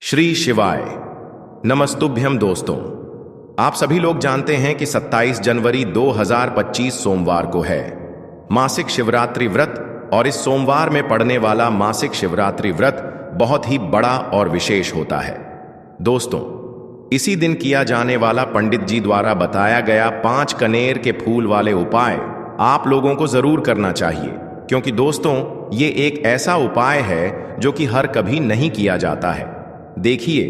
श्री शिवाय नमस्तुभ्यम। दोस्तों, आप सभी लोग जानते हैं कि 27 जनवरी 2025 सोमवार को है मासिक शिवरात्रि व्रत, और इस सोमवार में पड़ने वाला मासिक शिवरात्रि व्रत बहुत ही बड़ा और विशेष होता है। दोस्तों, इसी दिन किया जाने वाला पंडित जी द्वारा बताया गया 5 कनेर के फूल वाले उपाय आप लोगों को जरूर करना चाहिए, क्योंकि दोस्तों ये एक ऐसा उपाय है जो कि हर कभी नहीं किया जाता है। देखिए,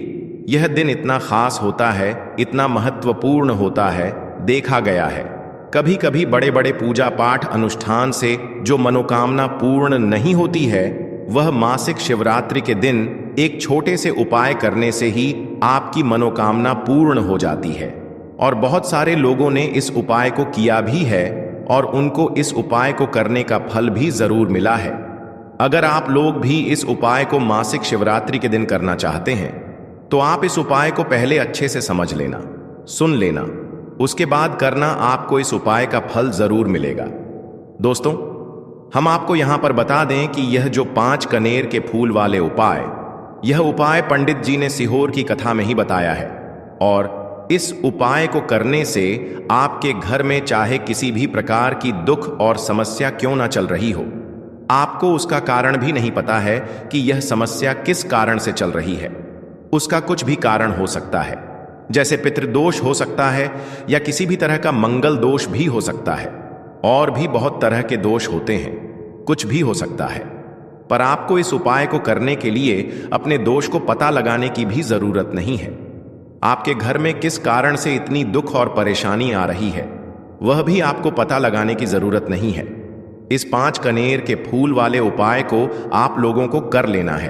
यह दिन इतना खास होता है, इतना महत्वपूर्ण होता है। देखा गया है कभी कभी बड़े बड़े पूजा पाठ अनुष्ठान से जो मनोकामना पूर्ण नहीं होती है, वह मासिक शिवरात्रि के दिन एक छोटे से उपाय करने से ही आपकी मनोकामना पूर्ण हो जाती है। और बहुत सारे लोगों ने इस उपाय को किया भी है और उनको इस उपाय को करने का फल भी जरूर मिला है। अगर आप लोग भी इस उपाय को मासिक शिवरात्रि के दिन करना चाहते हैं तो आप इस उपाय को पहले अच्छे से समझ लेना, सुन लेना, उसके बाद करना। आपको इस उपाय का फल जरूर मिलेगा। दोस्तों, हम आपको यहां पर बता दें कि यह जो 5 कनेर के फूल वाले उपाय, यह उपाय पंडित जी ने सीहोर की कथा में ही बताया है। और इस उपाय को करने से आपके घर में चाहे किसी भी प्रकार की दुख और समस्या क्यों ना चल रही हो, आपको उसका कारण भी नहीं पता है कि यह समस्या किस कारण से चल रही है। उसका कुछ भी कारण हो सकता है, जैसे पितृदोष हो सकता है या किसी भी तरह का मंगल दोष भी हो सकता है, और भी बहुत तरह के दोष होते हैं, कुछ भी हो सकता है। पर आपको इस उपाय को करने के लिए अपने दोष को पता लगाने की भी जरूरत नहीं है। आपके घर में किस कारण से इतनी दुख और परेशानी आ रही है, वह भी आपको पता लगाने की जरूरत नहीं है। इस 5 कनेर के फूल वाले उपाय को आप लोगों को कर लेना है,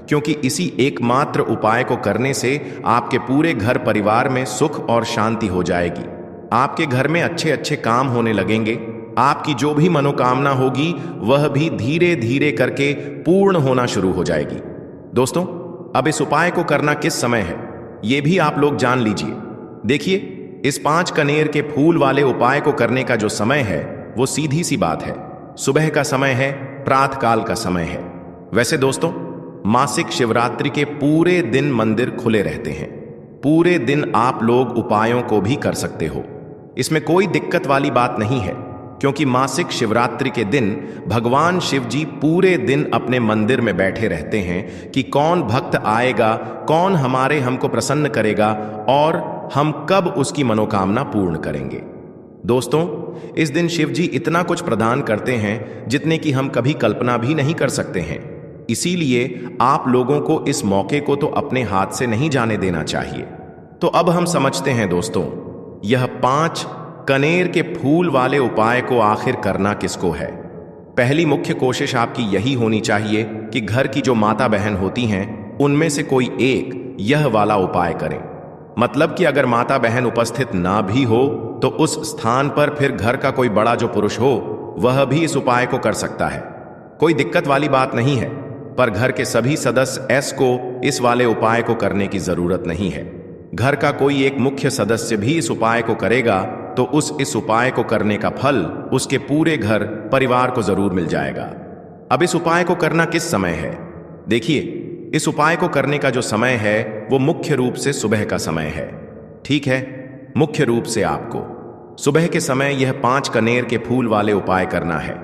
क्योंकि इसी एकमात्र उपाय को करने से आपके पूरे घर परिवार में सुख और शांति हो जाएगी। आपके घर में अच्छे अच्छे काम होने लगेंगे। आपकी जो भी मनोकामना होगी वह भी धीरे धीरे करके पूर्ण होना शुरू हो जाएगी। दोस्तों, अब इस उपाय को करना किस समय है, ये भी आप लोग जान लीजिए। देखिए, इस 5 कनेर के फूल वाले उपाय को करने का जो समय है वो सीधी सी बात है, सुबह का समय है, प्रातः काल का समय है। वैसे दोस्तों, मासिक शिवरात्रि के पूरे दिन मंदिर खुले रहते हैं। पूरे दिन आप लोग उपायों को भी कर सकते हो, इसमें कोई दिक्कत वाली बात नहीं है, क्योंकि मासिक शिवरात्रि के दिन भगवान शिव जी पूरे दिन अपने मंदिर में बैठे रहते हैं कि कौन भक्त आएगा, कौन हमको प्रसन्न करेगा और हम कब उसकी मनोकामना पूर्ण करेंगे। दोस्तों, इस दिन शिव जी इतना कुछ प्रदान करते हैं जितने की हम कभी कल्पना भी नहीं कर सकते हैं। इसीलिए आप लोगों को इस मौके को तो अपने हाथ से नहीं जाने देना चाहिए। तो अब हम समझते हैं दोस्तों, यह 5 कनेर के फूल वाले उपाय को आखिर करना किसको है। पहली मुख्य कोशिश आपकी यही होनी चाहिए कि घर की जो माता बहन होती हैं उनमें से कोई एक यह वाला उपाय करें। मतलब कि अगर माता बहन उपस्थित ना भी हो तो उस स्थान पर फिर घर का कोई बड़ा जो पुरुष हो वह भी इस उपाय को कर सकता है। कोई दिक्कत वाली बात नहीं है, पर घर के सभी सदस्य को इस वाले उपाय को करने की जरूरत नहीं है। घर का कोई एक मुख्य सदस्य भी इस उपाय को करेगा तो इस उपाय को करने का फल उसके पूरे घर परिवार को जरूर मिल जाएगा। अब इस उपाय को करना किस समय है? देखिए, इस उपाय को करने का जो समय है वो मुख्य रूप से सुबह का समय है। ठीक है, मुख्य रूप से आपको सुबह के समय यह 5 कनेर के फूल वाले उपाय करना है।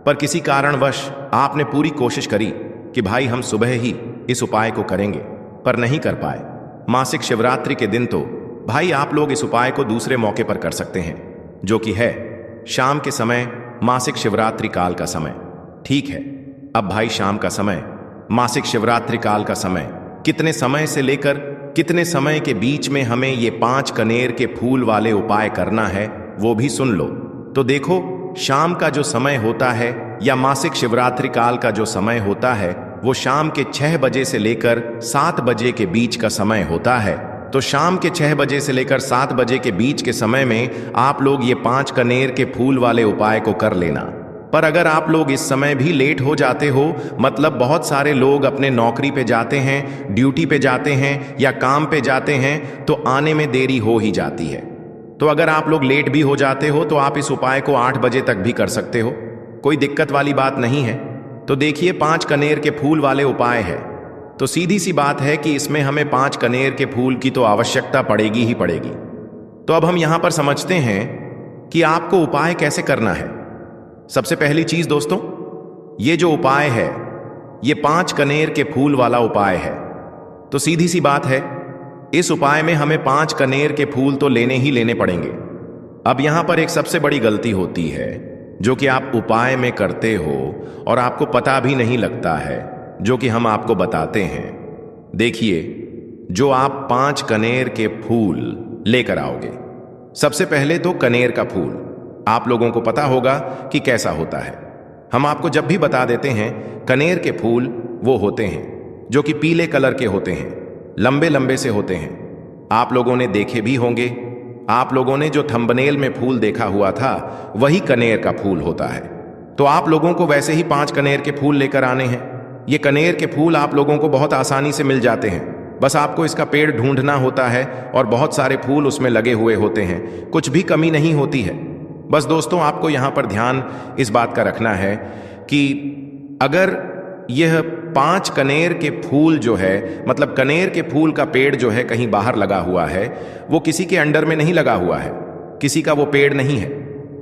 पर किसी कारणवश आपने पूरी कोशिश करी कि भाई हम सुबह ही इस उपाय को करेंगे, पर नहीं कर पाए। मासिक शिवरात्रि के दिन तो भाई आप लोग इस उपाय को दूसरे मौके पर कर सकते हैं, जो कि है शाम के समय, मासिक शिवरात्रि काल का समय। ठीक है, अब भाई शाम का समय, मासिक शिवरात्रि काल का समय, कितने समय से लेकर कितने समय के बीच में हमें ये 5 कनेर के फूल वाले उपाय करना है वो भी सुन लो। तो देखो, शाम का जो समय होता है या मासिक शिवरात्रि काल का जो समय होता है वो शाम के 6 बजे से लेकर 7 बजे के बीच का समय होता है। तो शाम के 6 बजे से लेकर 7 बजे के बीच के समय में आप लोग ये 5 कनेर के फूल वाले उपाय को कर लेना। पर अगर आप लोग इस समय भी लेट हो जाते हो, मतलब बहुत सारे लोग अपने नौकरी पे जाते हैं, ड्यूटी पे जाते हैं या काम पे जाते हैं, तो आने में देरी हो ही जाती है। तो अगर आप लोग लेट भी हो जाते हो तो आप इस उपाय को 8 बजे तक भी कर सकते हो, कोई दिक्कत वाली बात नहीं है। तो देखिए, 5 कनेर के फूल वाले उपाय है। तो सीधी सी बात है कि इसमें हमें 5 कनेर के फूल की तो आवश्यकता पड़ेगी ही पड़ेगी। तो अब हम यहां पर समझते हैं कि आपको उपाय कैसे करना है। सबसे पहली चीज दोस्तों, ये जो उपाय है ये 5 कनेर के फूल वाला उपाय है। तो सीधी सी बात है, इस उपाय में हमें 5 कनेर के फूल तो लेने ही लेने पड़ेंगे। अब यहां पर एक सबसे बड़ी गलती होती है जो कि आप उपाय में करते हो और आपको पता भी नहीं लगता है, जो कि हम आपको बताते हैं। देखिए, जो आप 5 कनेर के फूल लेकर आओगे, सबसे पहले तो कनेर का फूल आप लोगों को पता होगा कि कैसा होता है। हम आपको जब भी बता देते हैं, कनेर के फूल वो होते हैं जो कि पीले कलर के होते हैं, लंबे लंबे से होते हैं। आप लोगों ने देखे भी होंगे, आप लोगों ने जो थंबनेल में फूल देखा हुआ था वही कनेर का फूल होता है। तो आप लोगों को वैसे ही 5 कनेर के फूल लेकर आने हैं। ये कनेर के फूल आप लोगों को बहुत आसानी से मिल जाते हैं, बस आपको इसका पेड़ ढूंढना होता है और बहुत सारे फूल उसमें लगे हुए होते हैं, कुछ भी कमी नहीं होती है। बस दोस्तों, आपको यहां पर ध्यान इस बात का रखना है कि अगर यह 5 कनेर के फूल जो है, मतलब कनेर के फूल का पेड़ जो है कहीं बाहर लगा हुआ है, वो किसी के अंडर में नहीं लगा हुआ है, किसी का वो पेड़ नहीं है,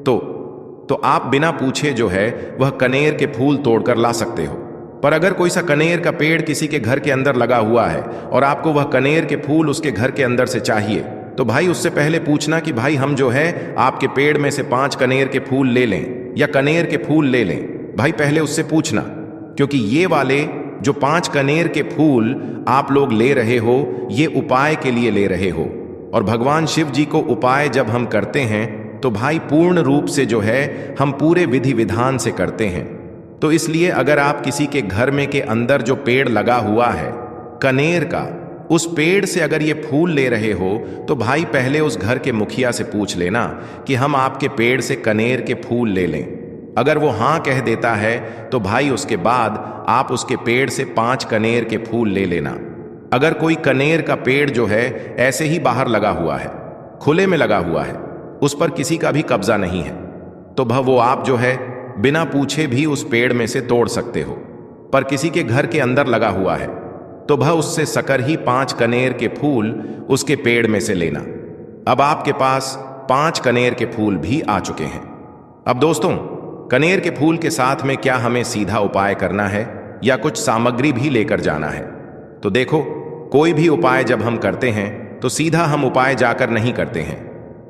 तो आप बिना पूछे जो है वह कनेर के फूल तोड़कर ला सकते हो। पर अगर कोई सा कनेर का पेड़ किसी के घर के अंदर लगा हुआ है और आपको वह कनेर के फूल उसके घर के अंदर से चाहिए, तो भाई उससे पहले पूछना कि भाई हम जो है आपके पेड़ में से 5 कनेर के फूल ले लें या कनेर के फूल ले लें। भाई पहले उससे पूछना, क्योंकि ये वाले जो 5 कनेर के फूल आप लोग ले रहे हो, ये उपाय के लिए ले रहे हो। और भगवान शिव जी को उपाय जब हम करते हैं तो भाई पूर्ण रूप से जो है हम पूरे विधि विधान से करते हैं। तो इसलिए अगर आप किसी के घर में के अंदर जो पेड़ लगा हुआ है कनेर का, उस पेड़ से अगर ये फूल ले रहे हो, तो भाई पहले उस घर के मुखिया से पूछ लेना कि हम आपके पेड़ से कनेर के फूल ले लें। अगर वो हाँ कह देता है तो भाई उसके बाद आप उसके पेड़ से 5 कनेर के फूल ले लेना। अगर कोई कनेर का पेड़ जो है ऐसे ही बाहर लगा हुआ है, खुले में लगा हुआ है, उस पर किसी का भी कब्जा नहीं है, तो वो आप जो है बिना पूछे भी उस पेड़ में से तोड़ सकते हो। पर किसी के घर के अंदर लगा हुआ है तो उससे सकर ही 5 कनेर के फूल उसके पेड़ में से लेना। अब आपके पास 5 कनेर के फूल भी आ चुके हैं। अब दोस्तों, कनेर के फूल के साथ में क्या हमें सीधा उपाय करना है या कुछ सामग्री भी लेकर जाना है? तो देखो, कोई भी उपाय जब हम करते हैं तो सीधा हम उपाय जाकर नहीं करते हैं,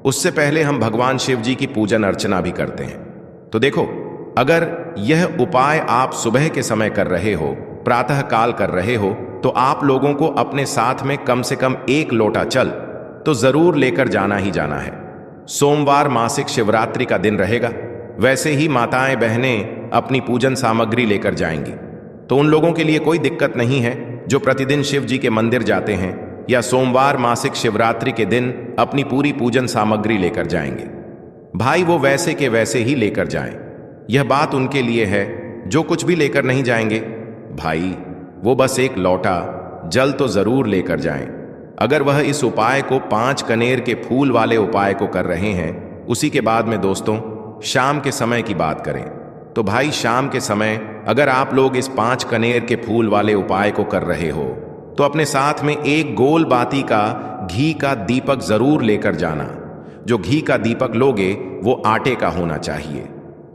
उससे पहले हम भगवान शिव जी की पूजन अर्चना भी करते हैं। तो देखो, अगर यह उपाय आप सुबह के समय कर रहे हो, प्रातः काल कर रहे हो, तो आप लोगों को अपने साथ में कम से कम 1 लोटा जल तो जरूर लेकर जाना ही जाना है। सोमवार मासिक शिवरात्रि का दिन रहेगा, वैसे ही माताएं बहनें अपनी पूजन सामग्री लेकर जाएंगी, तो उन लोगों के लिए कोई दिक्कत नहीं है जो प्रतिदिन शिव जी के मंदिर जाते हैं या सोमवार मासिक शिवरात्रि के दिन अपनी पूरी पूजन सामग्री लेकर जाएंगे। भाई वो वैसे के वैसे ही लेकर जाएं। यह बात उनके लिए है जो कुछ भी लेकर नहीं जाएंगे, भाई वो बस 1 लोटा जल तो जरूर लेकर जाएं। अगर वह इस उपाय को 5 कनेर के फूल वाले उपाय को कर रहे हैं, उसी के बाद में दोस्तों शाम के समय की बात करें तो भाई शाम के समय अगर आप लोग इस 5 कनेर के फूल वाले उपाय को कर रहे हो तो अपने साथ में 1 गोल बाती का घी का दीपक जरूर लेकर जाना। जो घी का दीपक लोगे वो आटे का होना चाहिए।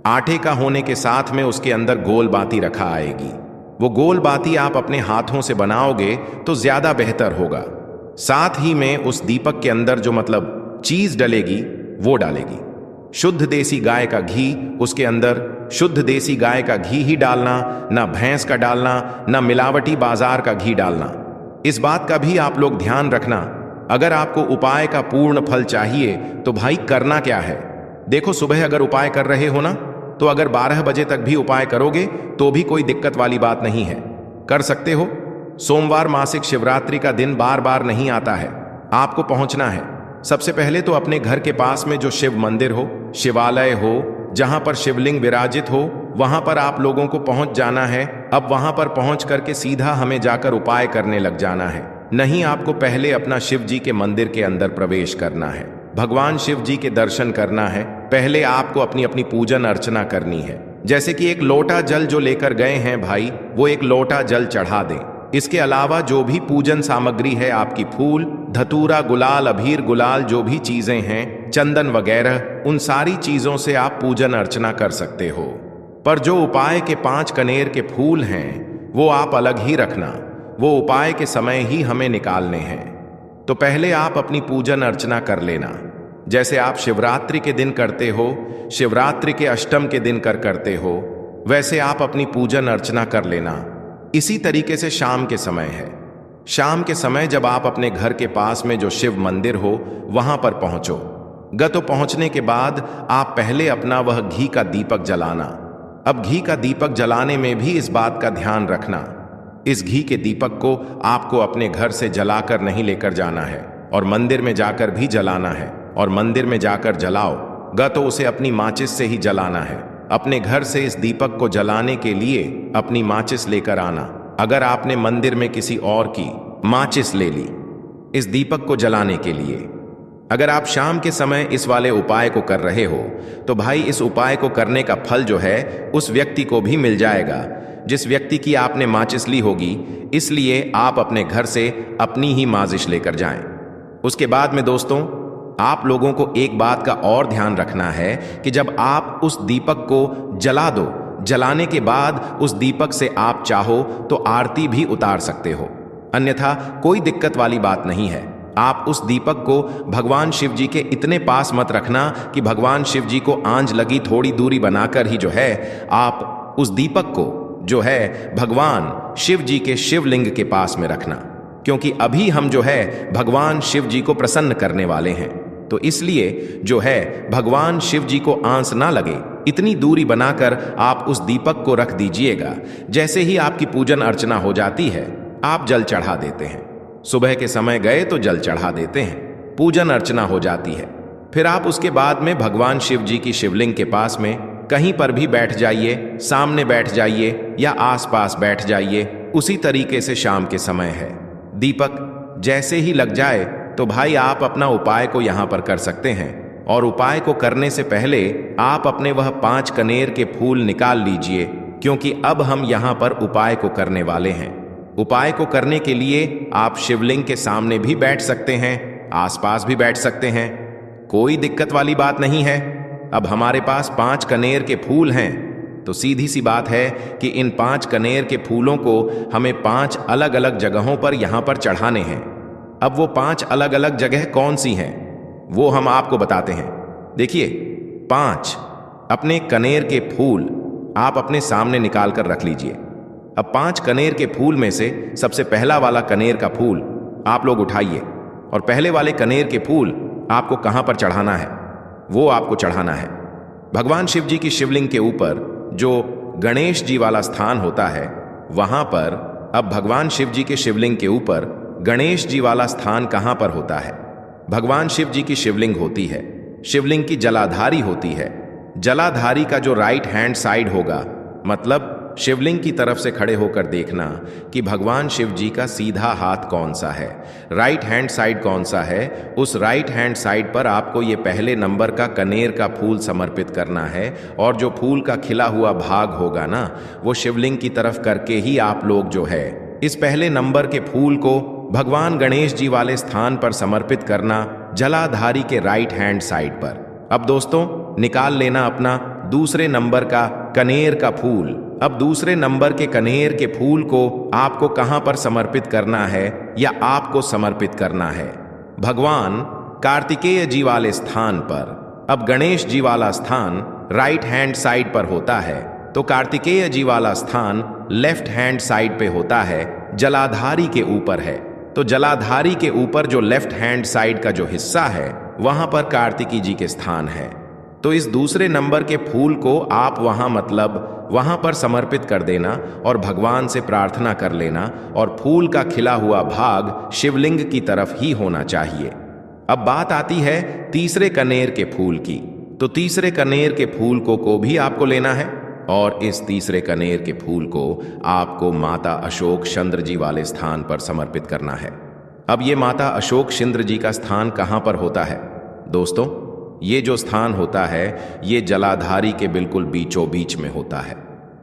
आटे का होने के साथ में उसके अंदर गोल बाती रखा आएगी। वो गोल बाती आप अपने हाथों से बनाओगे तो ज्यादा बेहतर होगा। साथ ही में उस दीपक के अंदर जो मतलब चीज डलेगी वो डालेगी शुद्ध देसी गाय का घी। उसके अंदर शुद्ध देसी गाय का घी ही डालना, ना भैंस का डालना, ना मिलावटी बाजार का घी डालना। इस बात का भी आप लोग ध्यान रखना। अगर आपको उपाय का पूर्ण फल चाहिए तो भाई करना क्या है, देखो सुबह अगर उपाय कर रहे हो ना, तो अगर 12 बजे तक भी उपाय करोगे तो भी कोई दिक्कत वाली बात नहीं है, कर सकते हो। सोमवार मासिक शिवरात्रि का दिन बार बार नहीं आता है, आपको पहुंचना है। सबसे पहले तो अपने घर के पास में जो शिव मंदिर हो, शिवालय हो, जहां पर शिवलिंग विराजित हो, वहां पर आप लोगों को पहुंच जाना है। अब वहां पर पहुंच करके सीधा हमें जाकर उपाय करने लग जाना है। नहीं, आपको पहले अपना शिव जी के मंदिर के अंदर प्रवेश करना है, भगवान शिव जी के दर्शन करना है। पहले आपको अपनी अपनी पूजन अर्चना करनी है। जैसे कि 1 लोटा जल जो लेकर गए हैं भाई, वो 1 लोटा जल चढ़ा दें। इसके अलावा जो भी पूजन सामग्री है आपकी फूल, धतूरा, गुलाल, अबीर, गुलाल, जो भी चीजें हैं, चंदन वगैरह, उन सारी चीजों से आप पूजन अर्चना कर सकते हो। पर जो उपाय के 5 कनेर के फूल हैं वो आप अलग ही रखना, वो उपाय के समय ही हमें निकालने हैं। तो पहले आप अपनी पूजन अर्चना कर लेना, जैसे आप शिवरात्रि के दिन करते हो, शिवरात्रि के अष्टम के दिन करते हो, वैसे आप अपनी पूजन अर्चना कर लेना। इसी तरीके से शाम के समय है। शाम के समय जब आप अपने घर के पास में जो शिव मंदिर हो वहां पर पहुंचो। तो पहुंचने के बाद आप पहले अपना वह घी का दीपक जलाना। अब घी का दीपक जलाने में भी इस बात का ध्यान रखना, इस घी के दीपक को आपको अपने घर से जलाकर नहीं लेकर जाना है और मंदिर में जाकर भी जलाना है। और मंदिर में जाकर जलाओ तो उसे अपनी माचिस से ही जलाना है। अपने घर से इस दीपक को जलाने के लिए अपनी माचिस लेकर आना। अगर आपने मंदिर में किसी और की माचिस ले ली इस दीपक को जलाने के लिए, अगर आप शाम के समय इस वाले उपाय को कर रहे हो तो भाई इस उपाय को करने का फल जो है उस व्यक्ति को भी मिल जाएगा जिस व्यक्ति की आपने माचिस ली होगी। इसलिए आप अपने घर से अपनी ही माचिस लेकर जाएं। उसके बाद में दोस्तों, आप लोगों को एक बात का और ध्यान रखना है कि जब आप उस दीपक को जला दो, जलाने के बाद उस दीपक से आप चाहो तो आरती भी उतार सकते हो, अन्यथा कोई दिक्कत वाली बात नहीं है। आप उस दीपक को भगवान शिव जी के इतने पास मत रखना कि भगवान शिव जी को आंच लगी, थोड़ी दूरी बनाकर ही जो है आप उस दीपक को जो है भगवान शिव जी के शिवलिंग के पास में रखना, क्योंकि अभी हम जो है भगवान शिव जी को प्रसन्न करने वाले हैं। तो इसलिए जो है भगवान शिव जी को आंच ना लगे, इतनी दूरी बनाकर आप उस दीपक को रख दीजिएगा। जैसे ही आपकी पूजन अर्चना हो जाती है आप जल चढ़ा देते हैं। सुबह के समय गए तो जल चढ़ा देते हैं, पूजन अर्चना हो जाती है। फिर आप उसके बाद में भगवान शिव जी की शिवलिंग के पास में कहीं पर भी बैठ जाइए, सामने बैठ जाइए या आसपास बैठ जाइए। उसी तरीके से शाम के समय है, दीपक जैसे ही लग जाए तो भाई आप अपना उपाय को यहां पर कर सकते हैं। और उपाय को करने से पहले आप अपने वह 5 कनेर के फूल निकाल लीजिए, क्योंकि अब हम यहां पर उपाय को करने वाले हैं। उपाय को करने के लिए आप शिवलिंग के सामने भी बैठ सकते हैं, आसपास भी बैठ सकते हैं, कोई दिक्कत वाली बात नहीं है। अब हमारे पास 5 कनेर के फूल हैं, तो सीधी सी बात है कि इन 5 कनेर के फूलों को हमें 5 अलग अलग जगहों पर यहां पर चढ़ाने हैं। अब वो 5 अलग अलग जगह कौन सी हैं वो हम आपको बताते हैं। देखिए, 5 अपने कनेर के फूल आप अपने सामने निकाल कर रख लीजिए। अब 5 कनेर के फूल में से सबसे पहला वाला कनेर का फूल आप लोग उठाइए और पहले वाले कनेर के फूल आपको कहां पर चढ़ाना है वो आपको चढ़ाना है भगवान शिव जी की शिवलिंग के ऊपर, जो गणेश जी वाला स्थान होता है वहां पर। अब भगवान शिव जी के शिवलिंग के ऊपर गणेश जी वाला स्थान कहां पर होता है? भगवान शिव जी की शिवलिंग होती है, शिवलिंग की जलाधारी होती है। जलाधारी का जो राइट हैंड साइड होगा, मतलब शिवलिंग की तरफ से खड़े होकर देखना कि भगवान शिव जी का सीधा हाथ कौन सा है, राइट हैंड साइड कौन सा है। उस राइट हैंड साइड पर आपको ये पहले नंबर का कनेर का फूल समर्पित करना है। और जो फूल का खिला हुआ भाग होगा ना, वो शिवलिंग की तरफ करके ही आप लोग जो है इस पहले नंबर के फूल को भगवान गणेश जी वाले स्थान पर समर्पित करना, जलाधारी के राइट हैंड साइड पर। अब दोस्तों, निकाल लेना अपना दूसरे नंबर का कनेर का फूल। अब दूसरे नंबर के कनेर के फूल को आपको कहां पर समर्पित करना है या आपको समर्पित करना है? भगवान कार्तिकेय जी वाले स्थान पर। अब गणेश जी वाला स्थान राइट हैंड साइड पर होता है, तो कार्तिकेय जी वाला स्थान लेफ्ट हैंड साइड पे होता है, जलाधारी के ऊपर है। तो जलाधारी के ऊपर जो लेफ्ट हैंड साइड का जो हिस्सा है वहां पर कार्तिकी जी के स्थान है। तो इस दूसरे नंबर के फूल को आप वहां पर समर्पित कर देना और भगवान से प्रार्थना कर लेना, और फूल का खिला हुआ भाग शिवलिंग की तरफ ही होना चाहिए। अब बात आती है तीसरे कनेर के फूल की। तो तीसरे कनेर के फूल को भी आपको लेना है और इस तीसरे कनेर के फूल को आपको माता अशोक चंद्र जी वाले स्थान पर समर्पित करना है। अब ये माता अशोक चंद्र जी का स्थान कहां पर होता है? दोस्तों, ये जो स्थान होता है ये जलाधारी के बिल्कुल बीचों बीच में होता है।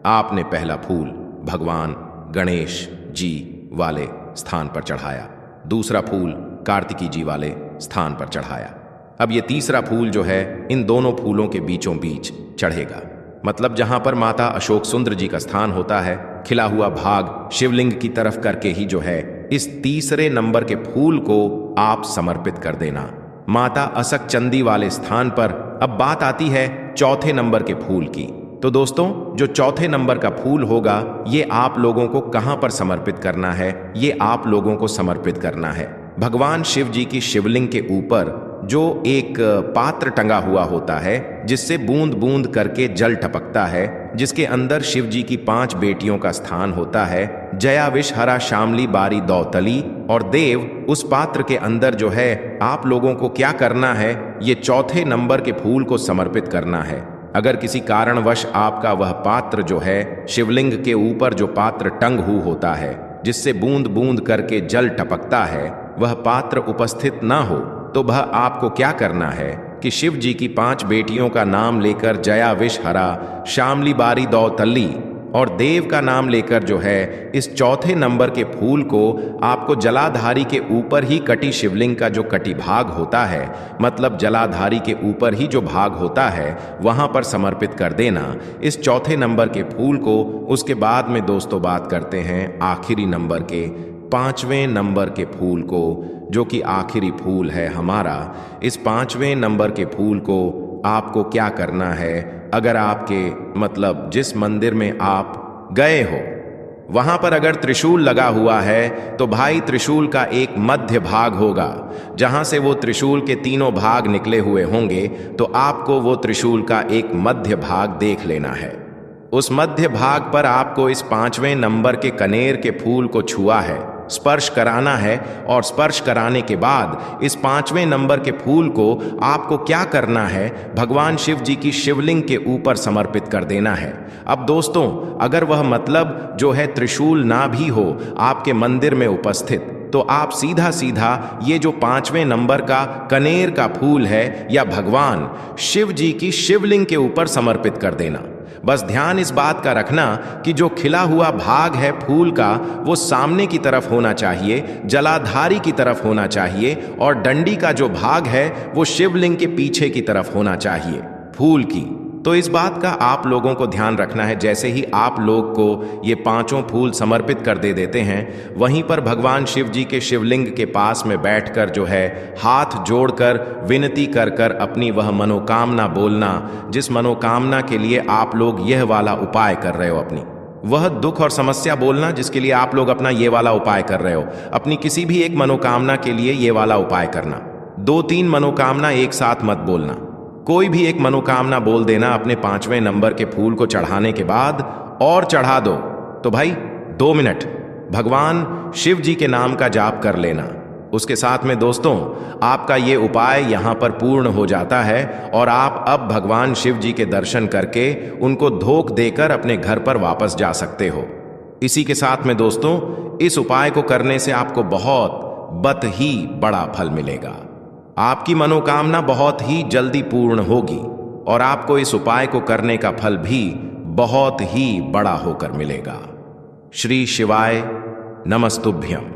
आपने पहला फूल भगवान गणेश जी वाले स्थान पर चढ़ाया, दूसरा फूल कार्तिकी जी वाले स्थान पर चढ़ाया। अब ये तीसरा फूल जो है इन दोनों फूलों के बीचों बीच चढ़ेगा, मतलब जहां पर माता अशोक सुंदर जी का स्थान होता है, खिला हुआ भाग शिवलिंग की तरफ करके ही जो है इस तीसरे नंबर के फूल को आप समर्पित कर देना माता असक चंदी वाले स्थान पर। अब बात आती है चौथे नंबर के फूल की। तो दोस्तों, जो चौथे नंबर का फूल होगा ये आप लोगों को कहां पर समर्पित करना है? ये आप लोगों को समर्पित करना है भगवान शिव जी की शिवलिंग के ऊपर जो एक पात्र टंगा हुआ होता है, जिससे बूंद बूंद करके जल टपकता है, जिसके अंदर शिव जी की 5 बेटियों का स्थान होता है, जया विष हरा शामली बारी दौतली और देव। उस पात्र के अंदर जो है आप लोगों को क्या करना है, ये चौथे नंबर के फूल को समर्पित करना है। अगर किसी कारणवश आपका वह पात्र जो है शिवलिंग के ऊपर जो पात्र टंग हुआ होता है, जिससे बूंद बूंद करके जल टपकता है, वह पात्र उपस्थित ना हो, तो वह आपको क्या करना है कि शिव जी की 5 बेटियों का नाम लेकर जया विष हरा शामली बारी दौतली और देव का नाम लेकर जो है इस चौथे नंबर के फूल को आपको जलाधारी के ऊपर ही कटी शिवलिंग का जो कटी भाग होता है, मतलब जलाधारी के ऊपर ही जो भाग होता है, वहां पर समर्पित कर देना इस चौथे नंबर के फूल को। उसके बाद में दोस्तों बात करते हैं आखिरी नंबर के 5वें नंबर के फूल को, जो कि आखिरी फूल है हमारा। इस 5वें नंबर के फूल को आपको क्या करना है, अगर आपके मतलब जिस मंदिर में आप गए हो वहां पर अगर त्रिशूल लगा हुआ है, तो भाई त्रिशूल का एक मध्य भाग होगा, जहां से वो त्रिशूल के तीनों भाग निकले हुए होंगे, तो आपको वो त्रिशूल का एक मध्य भाग देख लेना है। उस मध्य भाग पर आपको इस 5वें नंबर के कनेर के फूल को छुआ है, स्पर्श कराना है, और स्पर्श कराने के बाद इस 5वें नंबर के फूल को आपको क्या करना है, भगवान शिव जी की शिवलिंग के ऊपर समर्पित कर देना है। अब दोस्तों, अगर वह मतलब जो है त्रिशूल ना भी हो आपके मंदिर में उपस्थित, तो आप सीधा सीधा ये जो 5वें नंबर का कनेर का फूल है या भगवान शिव जी की शिवलिंग के ऊपर समर्पित कर देना। बस ध्यान इस बात का रखना कि जो खिला हुआ भाग है फूल का वो सामने की तरफ होना चाहिए, जलाधारी की तरफ होना चाहिए, और डंडी का जो भाग है वो शिवलिंग के पीछे की तरफ होना चाहिए फूल की। तो इस बात का आप लोगों को ध्यान रखना है। जैसे ही आप लोग को ये 5 फूल समर्पित कर देते हैं, वहीं पर भगवान शिव जी के शिवलिंग के पास में बैठकर जो है हाथ जोड़कर विनती कर कर अपनी वह मनोकामना बोलना, जिस मनोकामना के लिए आप लोग यह वाला उपाय कर रहे हो, अपनी वह दुख और समस्या बोलना जिसके लिए आप लोग अपना ये वाला उपाय कर रहे हो। अपनी किसी भी एक मनोकामना के लिए ये वाला उपाय करना। 2-3 मनोकामना एक साथ मत बोलना, कोई भी एक मनोकामना बोल देना अपने 5वें नंबर के फूल को चढ़ाने के बाद, और चढ़ा दो तो भाई 2 मिनट भगवान शिव जी के नाम का जाप कर लेना। उसके साथ में दोस्तों आपका ये उपाय यहाँ पर पूर्ण हो जाता है, और आप अब भगवान शिव जी के दर्शन करके उनको धोख देकर अपने घर पर वापस जा सकते हो। इसी के साथ में दोस्तों इस उपाय को करने से आपको बहुत ही बड़ा फल मिलेगा। आपकी मनोकामना बहुत ही जल्दी पूर्ण होगी, और आपको इस उपाय को करने का फल भी बहुत ही बड़ा होकर मिलेगा। श्री शिवाय नमस्तुभ्यम।